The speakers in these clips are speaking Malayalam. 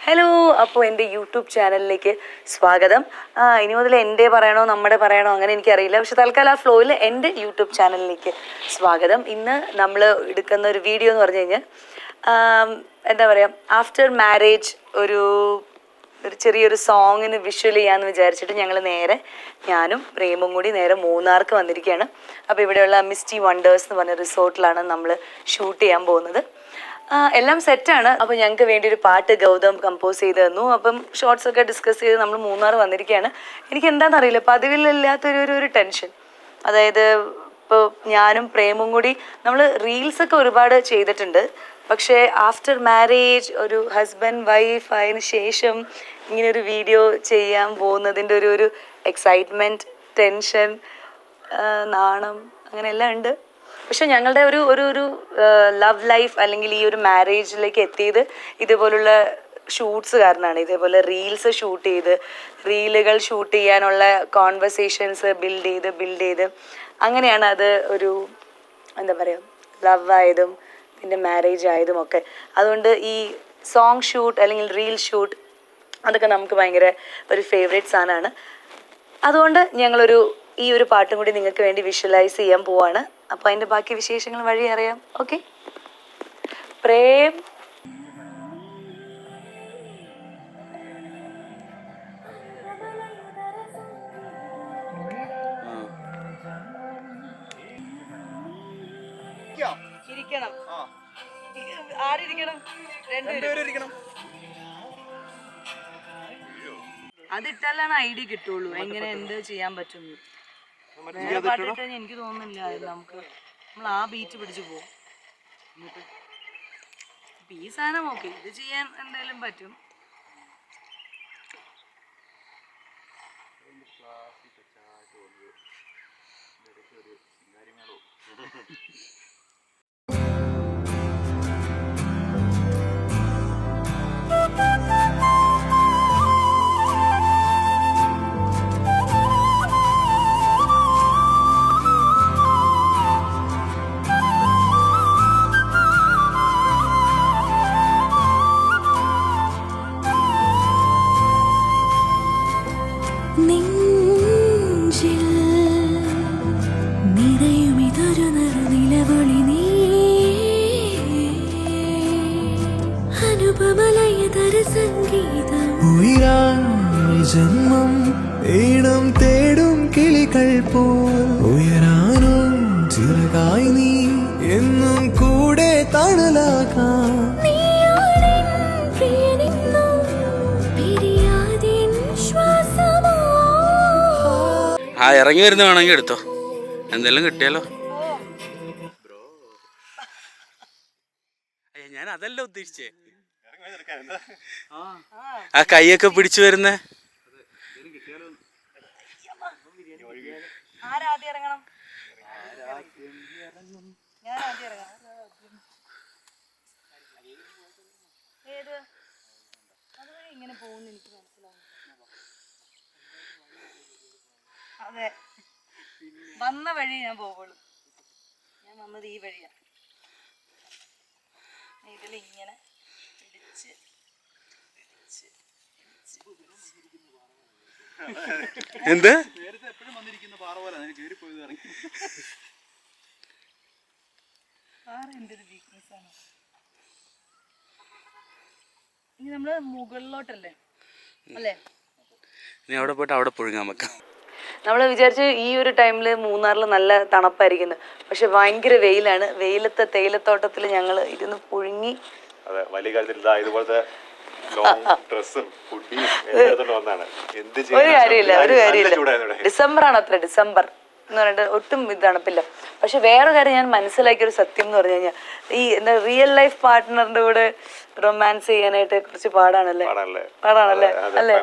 ഹലോ, അപ്പോൾ എൻ്റെ യൂട്യൂബ് ചാനലിലേക്ക് സ്വാഗതം. ഇനി മുതൽ എൻ്റെ പറയണോ നമ്മുടെ പറയണോ അങ്ങനെ എനിക്കറിയില്ല. പക്ഷെ തൽക്കാലം ആ ഫ്ലോയിൽ എൻ്റെ യൂട്യൂബ് ചാനലിലേക്ക് സ്വാഗതം. ഇന്ന് നമ്മൾ എടുക്കുന്ന ഒരു വീഡിയോ എന്ന് പറഞ്ഞു കഴിഞ്ഞാൽ എന്താ പറയുക, ആഫ്റ്റർ മാരേജ് ഒരു ചെറിയൊരു സോങ്ങിന് വിഷ്വൽ ചെയ്യാമെന്ന് വിചാരിച്ചിട്ട് ഞങ്ങൾ ഞാനും പ്രേമും കൂടി നേരെ മൂന്നാർക്ക് വന്നിരിക്കുകയാണ്. അപ്പോൾ ഇവിടെയുള്ള മിസ്റ്റി വണ്ടേഴ്സ് എന്ന് പറഞ്ഞ റിസോർട്ടിലാണ് നമ്മൾ ഷൂട്ട് ചെയ്യാൻ പോകുന്നത്. എല്ലാം സെറ്റാണ്. അപ്പോൾ ഞങ്ങൾക്ക് വേണ്ടി ഒരു പാട്ട് ഗൗതം കമ്പോസ് ചെയ്ത് തന്നു. അപ്പം ഷോർട്സ് ഒക്കെ ഡിസ്കസ് ചെയ്ത് നമ്മൾ മൂന്നാർ വന്നിരിക്കുകയാണ്. എനിക്ക് എന്താണെന്നറിയില്ല, പതിവിലില്ലാത്തൊരു ടെൻഷൻ. അതായത് ഇപ്പോൾ ഞാനും പ്രേമും കൂടി നമ്മൾ റീൽസൊക്കെ ഒരുപാട് ചെയ്തിട്ടുണ്ട്. പക്ഷേ ആഫ്റ്റർ മാരേജ് ഒരു ഹസ്ബൻഡ് വൈഫ് ആയതിനു ശേഷം ഇങ്ങനൊരു വീഡിയോ ചെയ്യാൻ പോകുന്നതിൻ്റെ ഒരു എക്സൈറ്റ്മെൻറ്റ്, ടെൻഷൻ, നാണം, അങ്ങനെ എല്ലാം ഉണ്ട്. പക്ഷെ ഞങ്ങളുടെ ഒരു ലവ് ലൈഫ് അല്ലെങ്കിൽ ഈ ഒരു മാരേജിലേക്ക് എത്തിയത് ഇതുപോലുള്ള ഷൂട്ട്സ് കാരണമാണ്. ഇതേപോലെ റീൽസ് ഷൂട്ട് ചെയ്ത് റീലുകൾ ഷൂട്ട് ചെയ്യാനുള്ള കോൺവെർസേഷൻസ് ബിൽഡ് ചെയ്ത് അങ്ങനെയാണ് അത് ഒരു എന്താ പറയുക ലവ് ആയതും പിന്നെ മാരേജ് ആയതും ഒക്കെ. അതുകൊണ്ട് ഈ സോങ് ഷൂട്ട് അല്ലെങ്കിൽ റീൽ ഷൂട്ട് അതൊക്കെ നമുക്ക് ഭയങ്കര ഒരു ഫേവറേറ്റ് സാധനമാണ്. അതുകൊണ്ട് ഈ ഒരു പാട്ടും കൂടി നിങ്ങൾക്ക് വേണ്ടി വിഷ്വലൈസ് ചെയ്യാൻ പോവാണ്. അപ്പോൾ അതിൻ്റെ ബാക്കി വിശേഷങ്ങൾ വഴി അറിയാം. ഓക്കെ, പ്രേം ഇരിക്കണം. ആരിരിക്കണം? രണ്ടുപേരും. അതിട്ടാലാണ് ഐഡിയ കിട്ടുള്ളൂ എങ്ങനെ എന്ത് ചെയ്യാൻ പറ്റും. വേറെ പാട്ടിട്ട് എനിക്ക് തോന്നുന്നില്ല നമ്മൾ ആ ബീറ്റ് പിടിച്ചു പോകും. ഈ സാധനം ഓക്കെ, ഇത് ചെയ്യാൻ എന്തായാലും പറ്റും. ജന്മം ഈണം തേടും കിളികൾ പോൽ ഉയരാനും ചിറകായി നീ എന്നും കൂടെ തണലാകാം. ഇറങ്ങി വരുന്ന വേണമെങ്കിൽ എടുത്തോ, എന്തെല്ലാം കിട്ടിയാലോ. ഞാൻ അതല്ല ഉദ്ദേശിച്ചേ, ആ കൈയൊക്കെ പിടിച്ചു വരുന്ന. അതെ, വന്ന വഴി ഞാൻ പോവുള്ളൂ. ഞാൻ വന്നത് ഈ വഴിയാ. ഇതിലിങ്ങനെ പിടിച്ച് എന്ത് എൻ്റെ ഒരു വീക്ക്നെസ് ആണ്. ഇനി നമ്മള് മുകളിലോട്ടല്ലേ അല്ലേ? ഇനി അവിടെ പോയിട്ട് അവിടെ പുഴുങ്ങാൻ വെക്കാം. നമ്മൾ വിചാരിച്ച് ഈ ഒരു ടൈമിൽ മൂന്നാറിൽ നല്ല തണുപ്പായിരിക്കുന്നു. പക്ഷെ ഭയങ്കര വെയിലാണ്. തേയിലത്തോട്ടത്തിൽ ഞങ്ങൾ ഇരുന്ന് പുഴുങ്ങി. ഒരു കാര്യമില്ല. ഡിസംബറാണ് അത്ര, ഡിസംബർ എന്ന് പറഞ്ഞിട്ട് ഒട്ടും തണുപ്പില്ല. പക്ഷെ വേറെ കാര്യം ഞാൻ മനസ്സിലാക്കിയൊരു സത്യം എന്ന് പറഞ്ഞു കഴിഞ്ഞാൽ ഈ എന്താ റിയൽ ലൈഫ് പാർട്ട്ണറിന്റെ കൂടെ റൊമാൻസ് ചെയ്യാനായിട്ട് കുറച്ച് പാടാണല്ലേ അല്ലേ?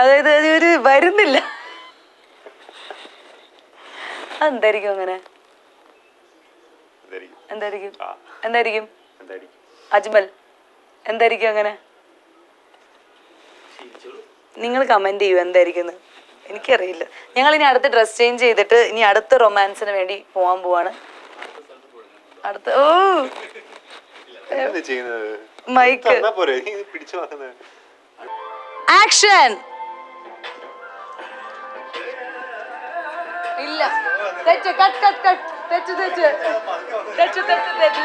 അതായത് ഒരു വരുന്നില്ല. അതെന്തായിരിക്കും അങ്ങനെ? എന്തായിരിക്കും അജ്മൽ, എന്തായിരിക്കും അങ്ങനെ? നിങ്ങൾ കമന്റ് ചെയ്യൂ എന്തായിരിക്കും. എനിക്കറിയില്ല. ഞങ്ങൾ ഇനി അടുത്ത ഡ്രസ് ചേഞ്ച് ചെയ്തിട്ട് ഇനി അടുത്ത റൊമാൻസിന് വേണ്ടി പോവാൻ പോവാണ്. അടുത്ത മൈക്ക് ആക്ഷൻ. ഇല്ല തെറ്റ്, കട്ട് കട്ട് കട്ട്, തെറ്റ് തെറ്റ് തെറ്റ് തെറ്റ് തെറ്റ്.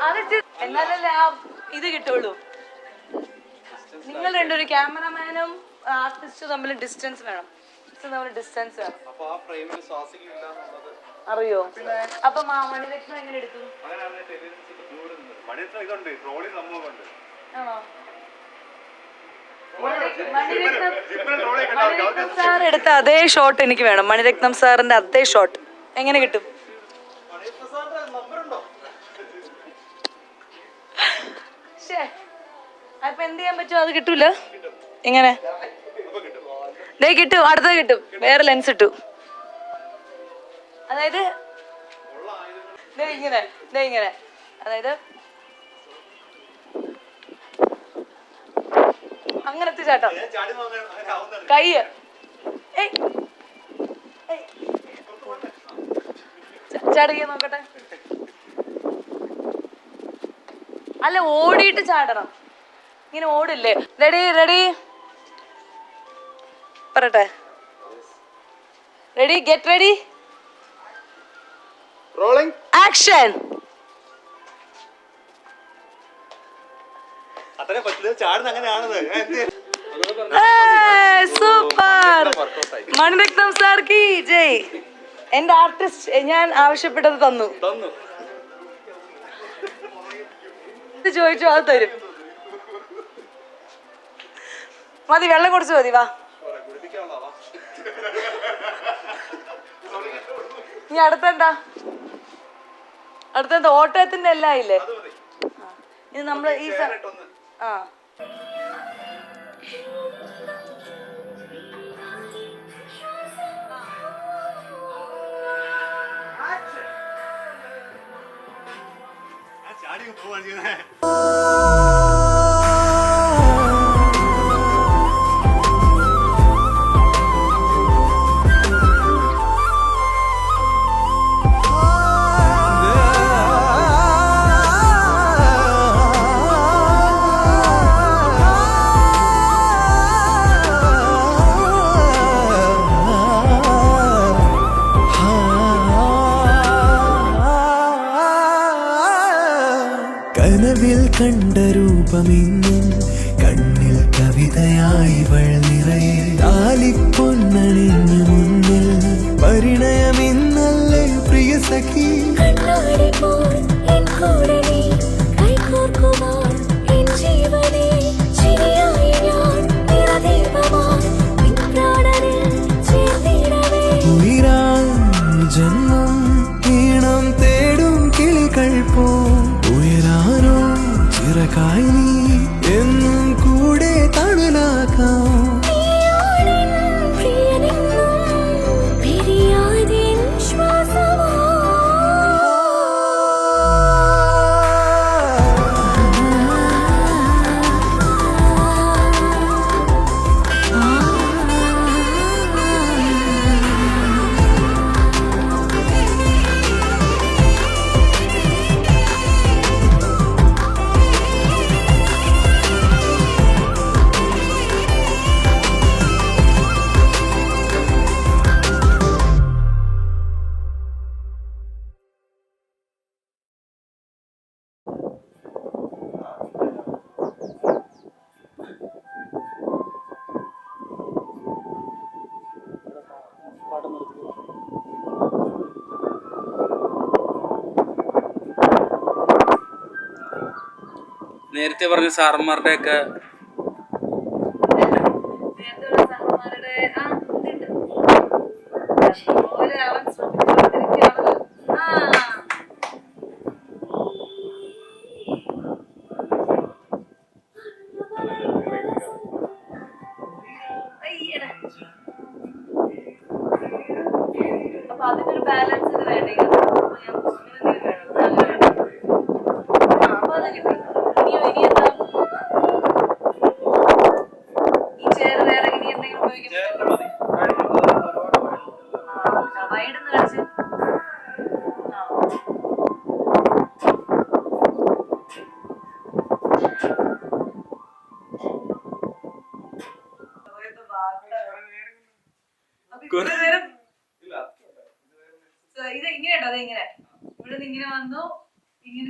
അത് എന്നാലല്ലേ ആ ഇത് കിട്ടുള്ളൂ. നിങ്ങൾ രണ്ടൊരു ക്യാമറമാനും ആർട്ടിസ്റ്റും തമ്മിൽ ഡിസ്റ്റൻസ് വേണം. ഡിസ്റ്റൻസ് വേണം. അറിയോ? അപ്പൊ മണിരത്നം എങ്ങനെ എടുത്തു? ആണോ? മണിരത്നം സാർ എടുത്ത അതേ ഷോട്ട് എനിക്ക് വേണം. മണിരത്നം സാറിന്റെ അതേ ഷോട്ട് എങ്ങനെ കിട്ടും? അപ്പൊ എന്ത് ചെയ്യാൻ പറ്റും? അത് കിട്ടൂല. എങ്ങനെ? ദേ കിട്ടും, അടുത്തത് കിട്ടും. വേറെ ലെൻസ് ഇട്ടു. അതായത് ഇങ്ങനെ അതായത് അങ്ങനത്തെ ചാട്ടം. കയ്യ് ചാടിയ നോക്കട്ടെ. അല്ല, ഓടിയിട്ട് ചാടണം. ഇങ്ങനെ ഓടില്ലേ? റെഡി റെഡി പറട്ടെ. Ready get ready rolling action. Super. Maniratnam sir കി ജയ്. എന്റെ ആർട്ടിസ്റ്റ് ഞാൻ ആവശ്യപ്പെട്ടത് തന്നു. ചോദിച്ചു അത് തരും. മതി, വെള്ളം കുടിച്ചു മതി. വാ, ഇനി അടുത്തെന്താ? ഓട്ടത്തിന്റെ എല്ലാം ഇല്ലേ? ഇത് നമ്മള് ഈ ആ കനവിൽ കണ്ട രൂപമിന്നും കണ്ണിൽ കവിതയായി വൾ നിറയെ താലിപ്പൊന്നണിഞ്ഞു മുന്നിൽ പരിണയമിന്നല്ലേ പ്രിയ സഖി. ജന്മം ഈണം തേടും കിളികൾ പോ ഉയരാനോ ചിറകായി നീ എന്നും കൂടെ തണലാക്കാം. നേരത്തെ പറഞ്ഞ സാറന്മാരുടെ ഒക്കെ അപ്പൊ അതിനൊരു ബാലൻസ് വേണ്ടേ? വൈഡെന്ന് കളിച്ച് ഇത് ഇങ്ങനെയുണ്ടോ? അത് ഇങ്ങനെ ഇവിടെ നിന്ന് ഇങ്ങനെ വന്നു, ഇങ്ങനെ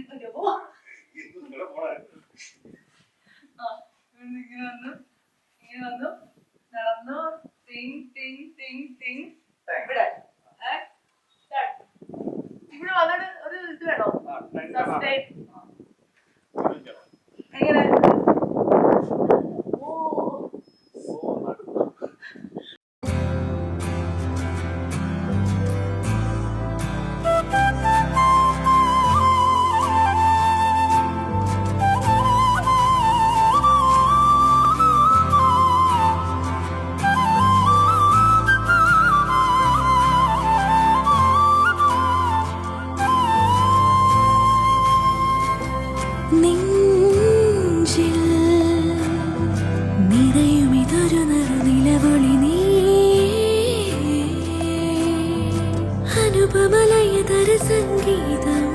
ഇങ്ങനെ വന്നു, നടന്നു, ടിങ് ടിങ് ടിങ് ടിങ് ഇവിടെ ഇവിടെ വന്നിട്ട് ഒരു ഇത് വേണോ? സസ്റ്റൈൻ എങ്ങനെ?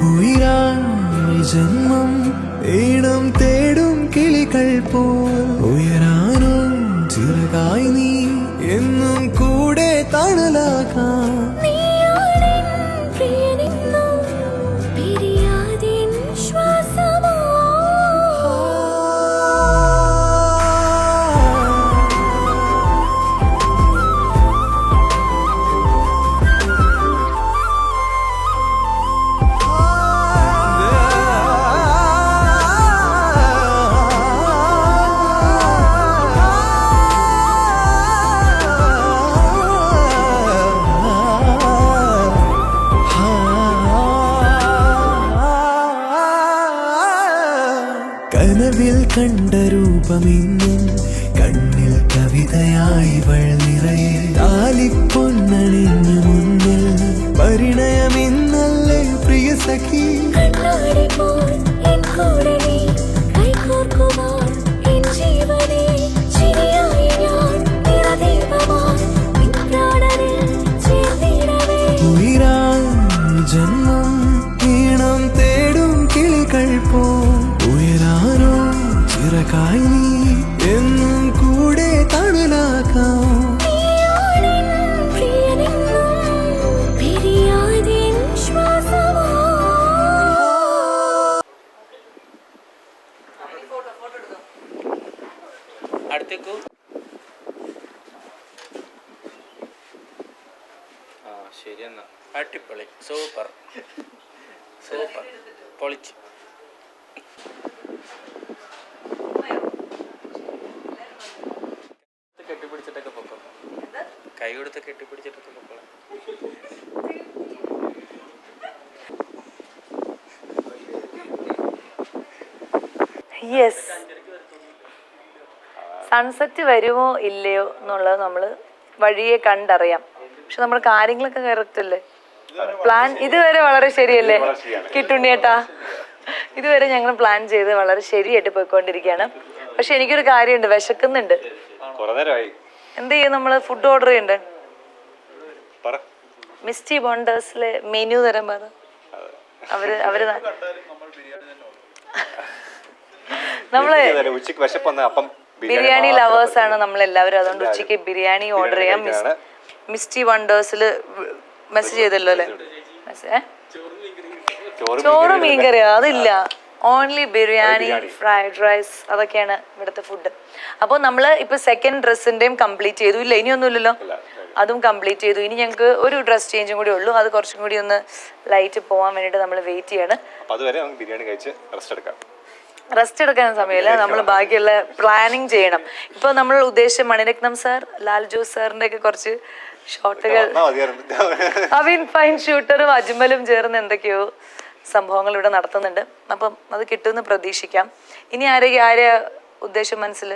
ഉയരായി ജന്മം ഈണം തേടും കിളികൾ പോൽ ഉയരാനോ ചിറകായി നീ എന്നും കൂടെ തണലാകാം കനവിൽ കണ്ട രൂപമിന്നും കണ്ണിൽ കവിതയായി വൾ നിറയെ താലിപ്പൊന്നണിഞ്ഞു മുന്നിൽ പരിണയമിന്നല്ലേ പ്രിയ സഖി ജന്മം ഈണം തേടും കിളികൾ പോ ഉയരാനോ ചിറകായി നീ എന്നും കൂടെ തണലാക്കാം അടുത്തേക്കു. ആ ശരി എന്നാ. അടിപൊളി, സൂപ്പർ സൂപ്പർ, പൊളിച്ച്. കെട്ടിപ്പിടിച്ചിട്ടൊക്കെ പൊക്കോളാം, കൈ കൊടുത്ത് കെട്ടിപ്പിടിച്ചിട്ടൊക്കെ പൊക്കോളാം. യെസ്, സൺസെറ്റ് വരുമോ ഇല്ലയോ എന്നുള്ളത് നമ്മൾ വഴിയെ കണ്ടറിയാം. പക്ഷെ നമ്മൾ കാര്യങ്ങളൊക്കെ കറക്റ്റ് അല്ലേ? പ്ലാൻ ഇതുവരെ വളരെ ശരിയല്ലേ കിട്ടുണ്ണിയേട്ടാ? ഇതുവരെ ഞങ്ങൾ പ്ലാൻ ചെയ്ത് വളരെ ശരിയായിട്ട് പോയിക്കൊണ്ടിരിക്കുകയാണ്. പക്ഷെ എനിക്കൊരു കാര്യമുണ്ട്, വിശക്കുന്നുണ്ട്. എന്ത് ചെയ്യും? നമ്മൾ ഫുഡ് ഓർഡർ ചെയ്യണ്ടേ? മിസ്റ്റി ബോണ്ടേഴ്സിലെ മെനു തരാൻ പറ. അവര് നമ്മള് ബിരിയാണി ലവേഴ്സ് ആണ് നമ്മളെല്ലാവരും. അതുകൊണ്ട് ഉച്ചയ്ക്ക് ബിരിയാണി ഓർഡർ ചെയ്യാം. മിസ്റ്റി വണ്ടേഴ്സിൽ മെസ്സേജ് ചെയ്തല്ലോ അല്ലേ? ചോറും മീൻകറിയോ? അതില്ല, ഓൺലി ബിരിയാണി, ഫ്രൈഡ് റൈസ്, അതൊക്കെയാണ് ഇവിടുത്തെ ഫുഡ്. അപ്പോൾ നമ്മൾ ഇപ്പോൾ സെക്കൻഡ് ഡ്രസ്സിൻ്റെയും കംപ്ലീറ്റ് ചെയ്തു. ഇല്ല, ഇനിയൊന്നുമില്ലല്ലോ, അതും കംപ്ലീറ്റ് ചെയ്തു. ഇനി ഞങ്ങൾക്ക് ഒരു ഡ്രസ് ചേഞ്ചും കൂടി ഉള്ളൂ. അത് കുറച്ചും കൂടി ഒന്ന് ലൈറ്റ് പോകാൻ വേണ്ടിയിട്ട് നമ്മൾ വെയിറ്റ് ചെയ്യാണ്. റെസ്റ്റ് എടുക്കാൻ സമയമില്ല, നമ്മൾ ബാക്കിയുള്ള പ്ലാനിങ് ചെയ്യണം. ഇപ്പോൾ നമ്മൾ ഉദ്ദേശിച്ച മണിരത്നം സാർ, ലാൽ ജോസ് സാറിൻ്റെ ഒക്കെ കുറച്ച് ഷോട്ടുകൾ, അവിൻ ഫൈൻ ഷൂട്ടറും അജ്മലും ചേർന്ന് എന്തൊക്കെയോ സംഭവങ്ങൾ ഇവിടെ നടത്തുന്നുണ്ട്. അപ്പം അത് കിട്ടുമെന്ന് പ്രതീക്ഷിക്കാം. ഇനി ആരെയാ ഉദ്ദേശം മനസ്സിൽ?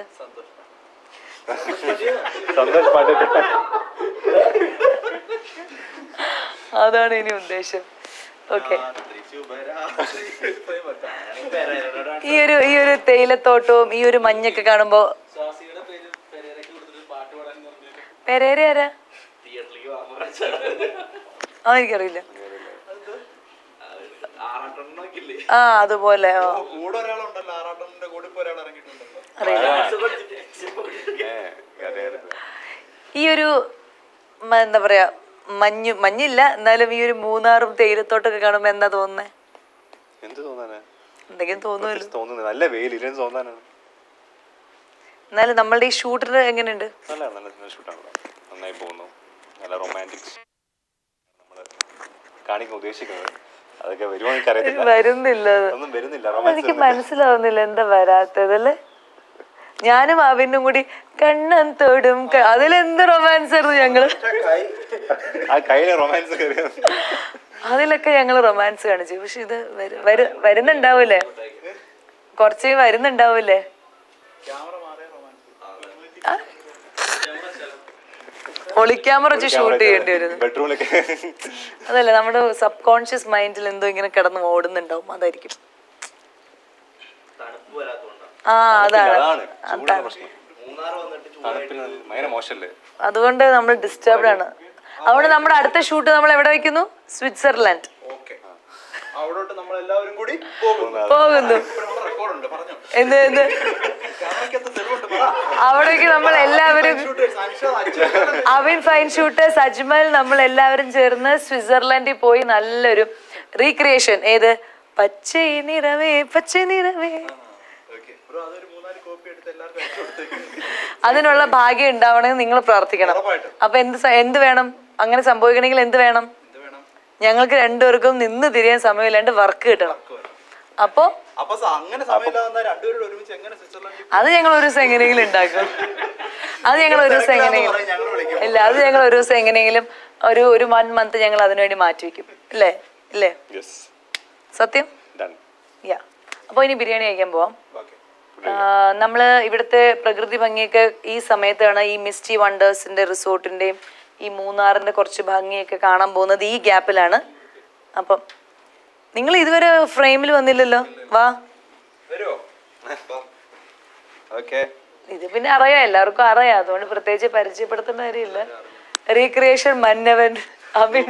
അതാണ് ഇനി ഉദ്ദേശം. ഓക്കെ, ഈ ഒരു തേയിലത്തോട്ടവും ഈ ഒരു മഞ്ഞൊക്കെ കാണുമ്പോ പെരേര ആരാ? അതെനിക്കറിയില്ല. ആ അതുപോലെ കൂടെ ഒരാളുണ്ടല്ലോ, ആറാട്ടന്റെ കൂടെ ഇപ്പൊ ഒരാൾ ഇറങ്ങിയിട്ടുണ്ടല്ലോ. അറിയില്ല. ഈ ഒരു എന്താ പറയാ മഞ്ഞില്ല എന്നാലും ഈ ഒരു മൂന്നാറും തേയിലത്തോട്ടൊക്കെ കാണുമ്പോ എന്താ തോന്നുന്നേ? എന്ത് തോന്നാനാ? എന്തെങ്കിലും തോന്നുമല്ലോ. തോന്നുന്നു നല്ല വെയിലില്ലെന്ന് തോന്നാനാണ്. എന്നാലും നമ്മളുടെ ഈ ഷൂട്ടിന് എങ്ങനെയുണ്ട്? നല്ല നല്ല ഷൂട്ടാണല്ലോ, നന്നായി പോകുന്നു. നല്ല റൊമാൻറ്റിക് നമ്മള് കാണിക്കാൻ ഉദ്ദേശിക്കുന്നത്. അതൊക്കെ വരുമോ എനിക്കറിയത്തില്ല. വരുന്നില്ല, ഒന്നും വരുന്നില്ല. എനിക്ക് മനസ്സിലാവുന്നില്ല എന്താ വരാത്തതല്ലേ. ഞാനും അവിനും കൂടി കണ്ണൻ തൊടും അതിലെന്ത് റൊമാൻസ് ആയിരുന്നു ഞങ്ങള്. ആ കയ്യിലെ റൊമാൻസ് അതിലൊക്കെ ഞങ്ങള് റൊമാൻസ് കാണിച്ചു. പക്ഷെ ഇത് വരുന്നുണ്ടാവൂലേ, കുറച്ച് വരുന്നുണ്ടാവൂലേ. ഒളിക്യാമറ വെച്ച് ഷൂട്ട് ചെയ്യേണ്ടി വരും. ബെഡ്റൂമിലൊക്കെ അതല്ലേ നമ്മുടെ സബ് കോൺഷ്യസ് മൈൻഡിൽ എന്തോ ഇങ്ങനെ കിടന്ന് ഓടുന്നുണ്ടാവും, അതായിരിക്കും. ആ അതാണ്. അതുകൊണ്ട് നമ്മൾ ഡിസ്റ്റർബ്ഡ് ആണ്. അതുകൊണ്ട് നമ്മുടെ അടുത്ത ഷൂട്ട് നമ്മൾ എവിടെ വെക്കുന്നു? സ്വിറ്റ്സർലാൻഡ് പോകുന്നു. എന്ത് അവിടേക്ക് നമ്മൾ എല്ലാവരും അവിൻ ഫൈൻ ഷൂട്ടേഴ്സ് അജ്മൽ നമ്മൾ എല്ലാവരും ചേർന്ന് സ്വിറ്റ്സർലൻഡിൽ പോയി നല്ലൊരു റീക്രിയേഷൻ. ഏത് പച്ചൈ നിറവേ പച്ചൈ നിറവേ, അതിനുള്ള ഭാഗ്യം ഉണ്ടാവണമെന്ന് നിങ്ങൾ പ്രാർത്ഥിക്കണം. അപ്പൊ എന്ത് വേണം അങ്ങനെ സംഭവിക്കണമെങ്കിൽ? എന്ത് വേണം? ഞങ്ങൾക്ക് രണ്ടുപേർക്കും നിന്ന് തിരിയാൻ സമയമില്ലാണ്ട് വർക്ക് കിട്ടണം. അപ്പൊ അത് ഞങ്ങൾ ഒരു ദിവസം എങ്ങനെയെങ്കിലും ഉണ്ടാക്കും. അത് ഞങ്ങൾ ഒരു ദിവസം എങ്ങനെയെങ്കിലും ഇല്ല അത് ഞങ്ങൾ ഒരു ദിവസം എങ്ങനെയെങ്കിലും ഒരു 1 month ഞങ്ങൾ അതിനുവേണ്ടി മാറ്റിവെക്കും. ഇല്ലേ? ഇല്ലേ? സത്യം. യാ. അപ്പൊ ഇനി ബിരിയാണി കഴിക്കാൻ പോവാം. നമ്മള് ഇവിടുത്തെ പ്രകൃതി ഭംഗിയൊക്കെ ഈ സമയത്താണ് ഈ മിസ്റ്റി വണ്ടേഴ്സിന്റെ റിസോർട്ടിന്റെയും ഈ മൂന്നാറിന്റെ കുറച്ച് ഭംഗിയൊക്കെ കാണാൻ പോകുന്നത് ഈ ഗ്യാപ്പിലാണ്. അപ്പം നിങ്ങൾ ഇതുവരെ ഫ്രെയിമിൽ വന്നില്ലല്ലോ. വാ. ഇത് പിന്നെ അറിയാം, എല്ലാവർക്കും അറിയാം, അതുകൊണ്ട് പ്രത്യേകിച്ച് പരിചയപ്പെടുത്തേണ്ട കാര്യമില്ല. റീക്രിയേഷൻ മന്നവൻ അവിൻ.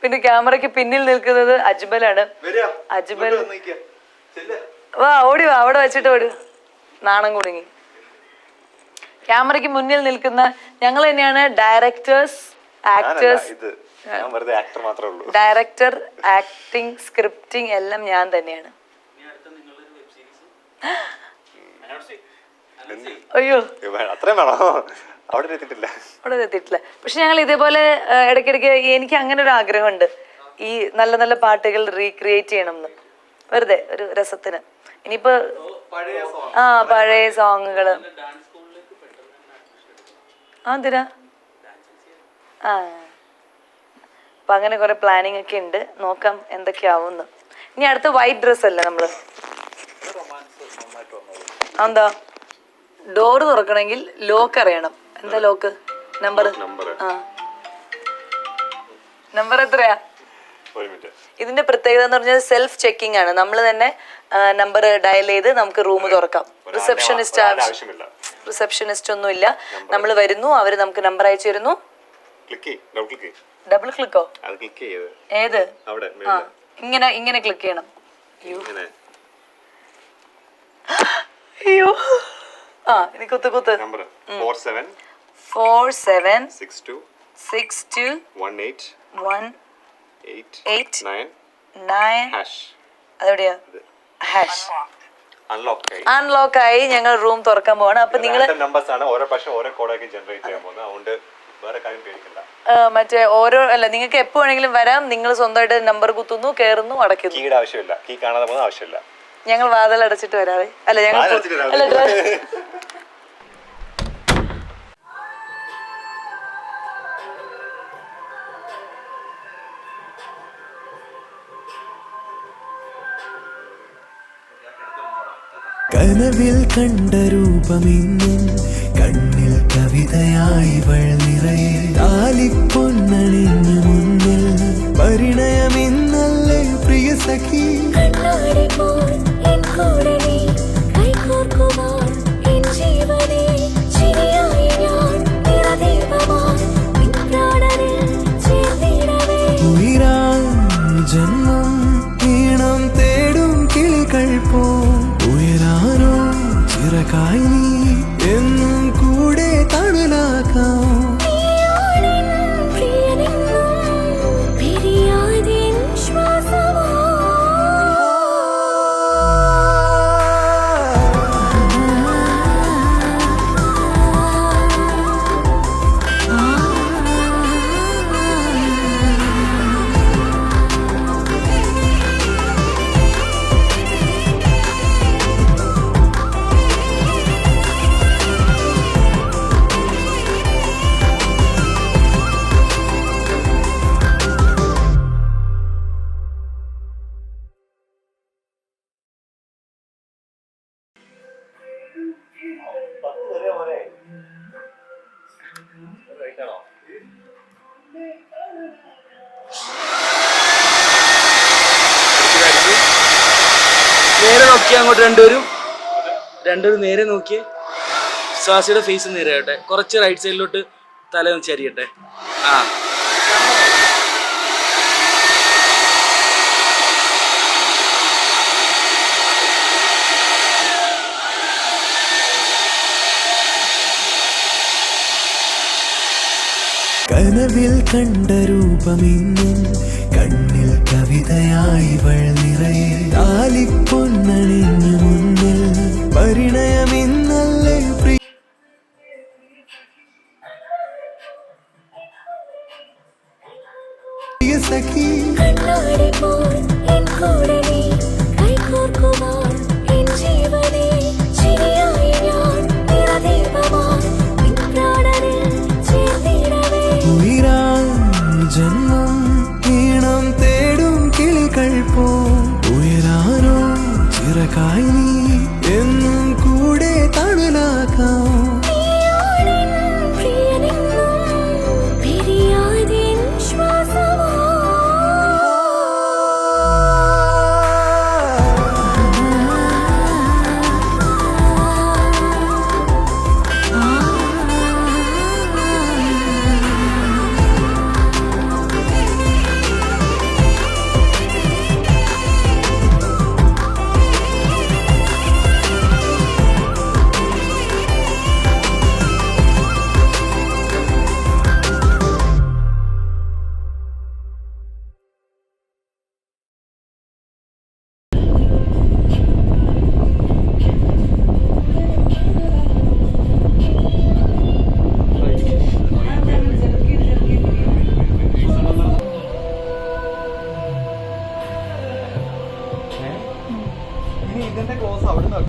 പിന്നെ ക്യാമറയ്ക്ക് പിന്നിൽ നിൽക്കുന്നത് അജ്മലാണ്. അജ്മൽ വാ, ഓടി വാ, അവിടെ വെച്ചിട്ട് ഓടി. നാണം കുടുങ്ങി. ക്യാമറയ്ക്ക് മുന്നിൽ നിൽക്കുന്ന ഞങ്ങൾ തന്നെയാണ് directors, actors. Director, acting, scripting എല്ലാം ഞാൻ തന്നെയാണ്. അയ്യോ അവിടെ എത്തിയിട്ടില്ല. പക്ഷെ ഞങ്ങൾ ഇതേപോലെ ഇടയ്ക്കിടയ്ക്ക് എനിക്ക് അങ്ങനെ ഒരു ആഗ്രഹമുണ്ട്, ഈ നല്ല നല്ല പാട്ടുകൾ റീക്രിയേറ്റ് ചെയ്യണം എന്ന്, വെറുതെ ഒരു രസത്തിന്. ഇനിയിപ്പോ പഴയ സോങ്ങുകള് എന്തിനാ അപ്പൊ അങ്ങനെ കുറെ പ്ലാനിങ് ഒക്കെ ഉണ്ട്. നോക്കാം എന്തൊക്കെയാവുന്നു. ഇനി അടുത്ത വൈറ്റ് ഡ്രസ് അല്ലേ നമ്മള്. എന്താ ഡോറ് തുറക്കണമെങ്കിൽ ലോക്ക് അറിയണം. എന്താ ലോക്ക്? നമ്പർ നമ്പർ എത്രയാ? ഇതിന്റെ പ്രത്യേകത എന്ന് പറഞ്ഞാൽ സെൽഫ് ചെക്കിംഗ് ആണ്. നമ്മൾ തന്നെ നമ്പർ ഡയൽ ചെയ്ത് നമുക്ക് റൂം തുറക്കാം. റിസപ്ഷനിസ്റ്റ് ഒന്നും ഇല്ല. നമ്മൾ വരുന്നു, അവര് നമുക്ക് നമ്പർ അയച്ചു തരുന്നു. ഡബിൾ ക്ലിക്കോ? ഏത്? ഇങ്ങനെ ക്ലിക്ക് ചെയ്യണം. അയ്യോ ഇനി കുത്ത് 47621889. അതെവിടെയാ? ഹാഷ് അൺലോക്ക് ആയി. ഞങ്ങൾ റൂം തുറക്കാൻ പോവാണ്. അപ്പൊ നിങ്ങൾ മറ്റേ ഓരോ അല്ല, നിങ്ങൾക്ക് എപ്പോ വേണമെങ്കിലും വരാം. നിങ്ങൾ സ്വന്തമായിട്ട് നമ്പർ കുത്തുന്നു, കേറുന്നു, അടയ്ക്കുന്നു. ഞങ്ങൾ വാതിൽ അടച്ചിട്ട് വരാവേ. അല്ല ഞങ്ങൾ കനവിൽ കണ്ട രൂപമിന്നും കണ്ണിൽ കവിതയായി നിറയെ താലിപ്പൊന്നണിഞ്ഞു മുന്നിൽ പരിണയമിന്നല്ലേ പ്രിയ സഖി. ജീവനേ ചിരിയായി ഞാൻ നിറദീപമായി നിൻ പ്രാണനിൽ ചിറകായി നീ എന്നും കൂടെ തണലാക്കാം. നേരെ നോക്കിയാൽ അങ്ങോട്ട് രണ്ടുപേരും നേരെ നോക്കിയേ. സ്വാസിയുടെ ഫേസ് നേരെ ആവട്ടെ. കുറച്ച് റൈറ്റ് സൈഡിലോട്ട് തല ഒന്ന് ചരിയട്ടെ. ആ കനവിൽ കണ്ട രൂപമിന്നും കണ്ണിൽ കവിതയായി വൾ നിറയെ. താലിപ്പൊന്നണിഞ്ഞു മുന്നിൽ പരിണയമിന്നല്ലേ പ്രിയ സഖി. ജന്മം ഈണം തേടും കിളികൾ പോ ഉയരാനോ ചിറകായി നീ എന്നും കൂടെ തണലാക്കാം. ഇതിന്റെ ക്ലോസ് അവിടെ നിന്ന്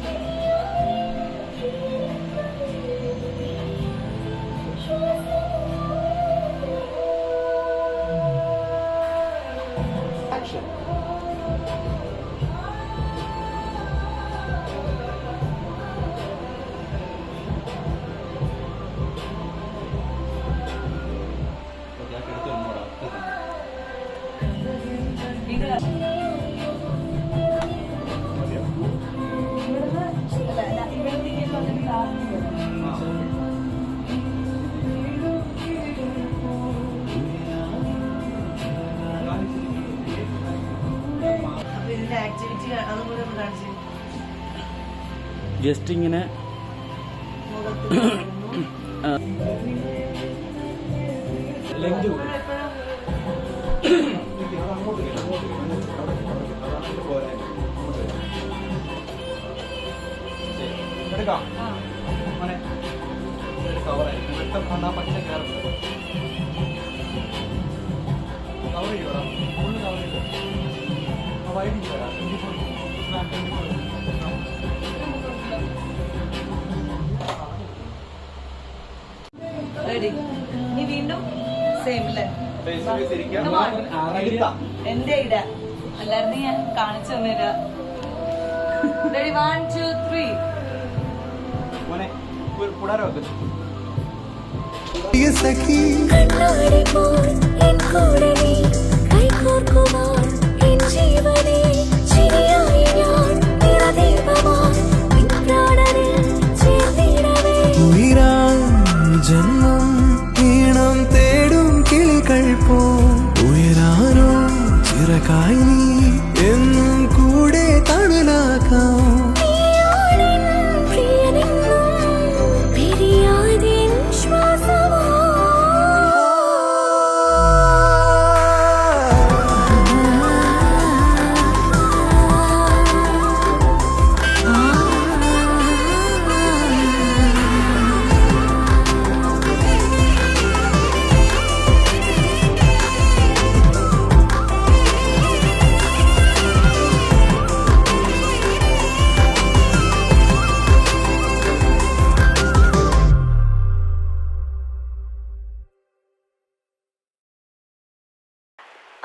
ജസ്റ്റ് ഇങ്ങനെ ലെങ്ത് എടുക്കാം മോനെ കവറായി പച്ച കയർ കവർ ചെയ്യോടാ ഫുള്ള് കവർ ചെയ്തോ വൈഡ് ചെയ്തോടാ 24 റെഡി. ഇനി വീണ്ടും സെയിം അല്ലേ? എന്റെ ഇട അല്ലായിരുന്നു ഞാൻ കാണിച്ചു തന്നില്ല. റെഡി 1 2 3. മോനെ കൂടാരം വെക്കുന്നു സഖി. ജന്മം ഈണം തേടും കിളികൾ പോ ഉയരാനോ ചിറകായി നീ എന്നും കൂടെ തണലാക്കാം.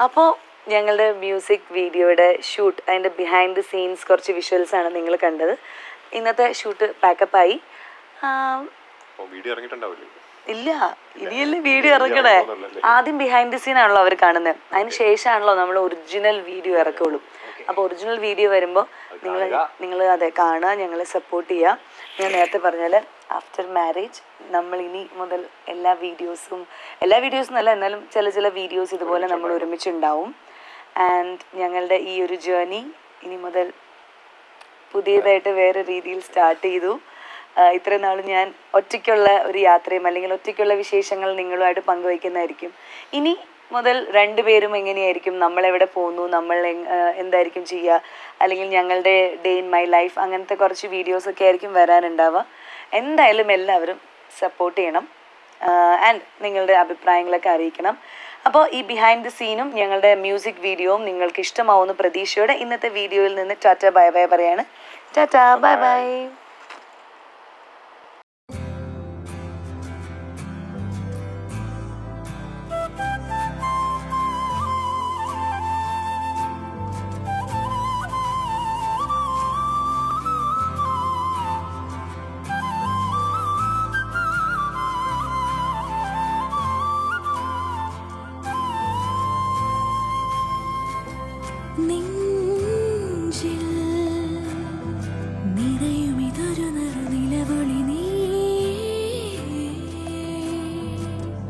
അപ്പോൾ ഞങ്ങളുടെ മ്യൂസിക് വീഡിയോയുടെ ഷൂട്ട് അതിൻ്റെ ബിഹൈൻഡ് ദി സീൻസ് കുറച്ച് വിഷ്വൽസാണ് നിങ്ങൾ കണ്ടത്. ഇന്നത്തെ ഷൂട്ട് പാക്കപ്പായി. വീഡിയോ ഇറങ്ങിയിട്ടുണ്ടാവില്ലേ? ഇല്ല, ഇനിയല്ലേ വീഡിയോ ഇറക്കണേ. ആദ്യം ബിഹൈൻഡ് ദി സീൻ ആണല്ലോ അവർ കാണുന്നത്, അതിന് ശേഷമാണല്ലോ നമ്മൾ ഒറിജിനൽ വീഡിയോ ഇറക്കുള്ളൂ. അപ്പോൾ ഒറിജിനൽ വീഡിയോ വരുമ്പോൾ നിങ്ങൾ അതെ കാണുക, ഞങ്ങളെ സപ്പോർട്ട് ചെയ്യുക. ഞാൻ നേരത്തെ പറഞ്ഞാൽ ആഫ്റ്റർ മാരേജ് നമ്മൾ ഇനി മുതൽ എല്ലാ വീഡിയോസും അല്ല, എന്നാലും ചില വീഡിയോസ് ഇതുപോലെ നമ്മൾ ഒരുമിച്ചുണ്ടാവും. ആൻഡ് ഞങ്ങളുടെ ഈ ഒരു ജേർണി ഇനി മുതൽ പുതിയതായിട്ട് വേറെ രീതിയിൽ സ്റ്റാർട്ട് ചെയ്തു. ഇത്രയും നാൾ ഞാൻ ഒറ്റയ്ക്കുള്ള ഒരു യാത്രയും അല്ലെങ്കിൽ ഒറ്റയ്ക്കുള്ള വിശേഷങ്ങൾ നിങ്ങളുമായിട്ട് പങ്കുവയ്ക്കുന്നതായിരിക്കും. ഇനി മുതൽ രണ്ടുപേരും എങ്ങനെയായിരിക്കും, നമ്മളെവിടെ പോകുന്നു, നമ്മൾ എന്തായിരിക്കും ചെയ്യുക, അല്ലെങ്കിൽ ഞങ്ങളുടെ ഡേ ഇൻ മൈ ലൈഫ്, അങ്ങനത്തെ കുറച്ച് വീഡിയോസൊക്കെ ആയിരിക്കും വരാനുണ്ടാവുക. എന്തായാലും എല്ലാവരും സപ്പോർട്ട് ചെയ്യണം ആൻഡ് നിങ്ങളുടെ അഭിപ്രായങ്ങളൊക്കെ അറിയിക്കണം. അപ്പോൾ ഈ ബിഹൈൻഡ് ദി സീനും ഞങ്ങളുടെ മ്യൂസിക് വീഡിയോയും നിങ്ങൾക്ക് ഇഷ്ടമാവുന്ന പ്രതീക്ഷയോടെ ഇന്നത്തെ വീഡിയോയിൽ നിന്ന് ടാറ്റ ബൈ ബൈ പറയാണ്. Tata bye bye. നിൻ